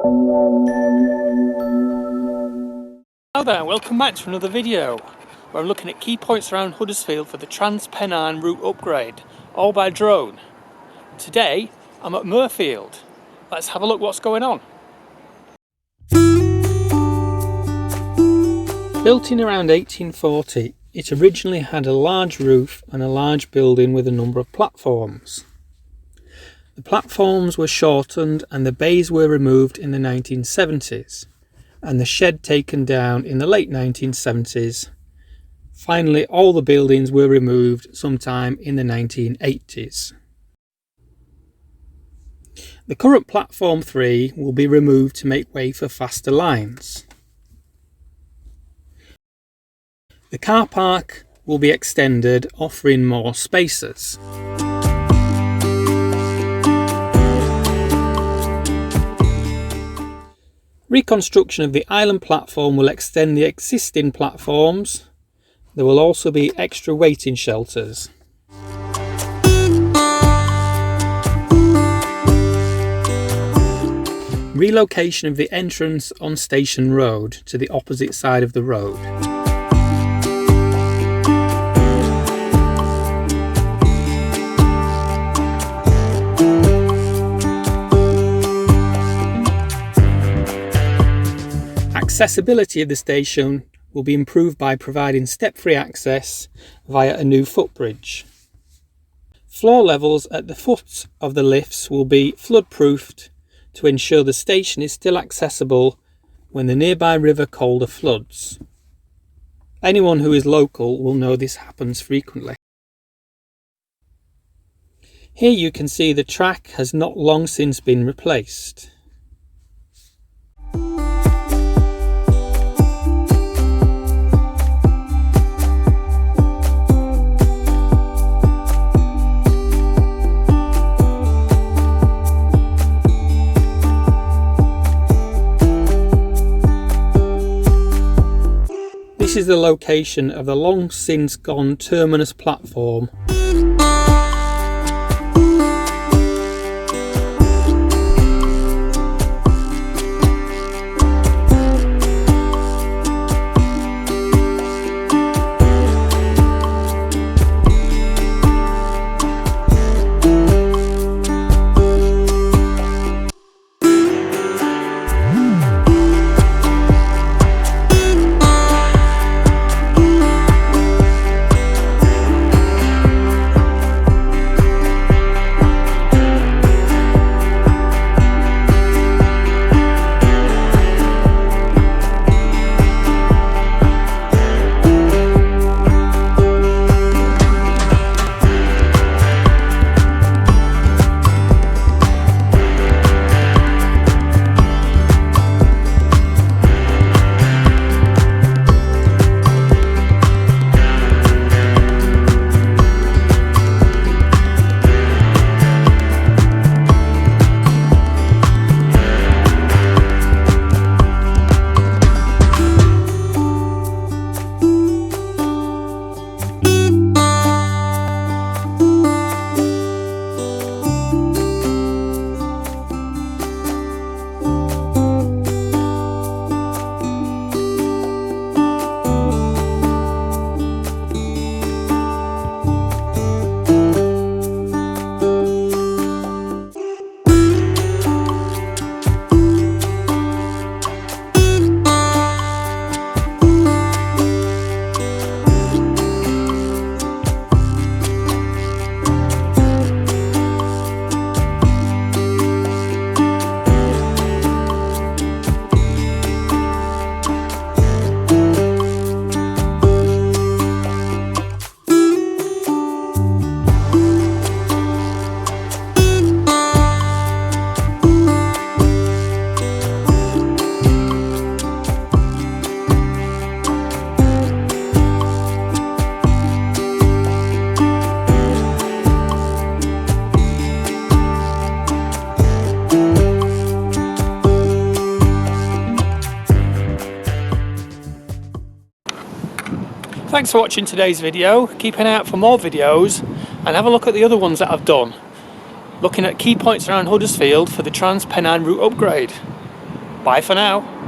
Hello there, welcome back to another video where I'm looking at key points around Huddersfield for the Transpennine Route Upgrade, all by drone. Today I'm at Mirfield. Let's have a look what's going on. Built in around 1840, it originally had a large roof and a large building with a number of platforms. The platforms were shortened and the bays were removed in the 1970s, and the shed taken down in the late 1970s. Finally, all the buildings were removed sometime in the 1980s. The current platform 3 will be removed to make way for faster lines. The car park will be extended, offering more spaces. Reconstruction of the island platform will extend the existing platforms. There will also be extra waiting shelters. Relocation of the entrance on Station Road to the opposite side of the road. Accessibility of the station will be improved by providing step-free access via a new footbridge. Floor levels at the foot of the lifts will be flood-proofed to ensure the station is still accessible when the nearby River Calder floods. Anyone who is local will know this happens frequently. Here you can see the track has not long since been replaced. This is the location of the long since gone terminus platform. Thanks for watching today's video. Keep an eye out for more videos and have a look at the other ones that I've done, looking at key points around Huddersfield for the Transpennine Route Upgrade. Bye for now.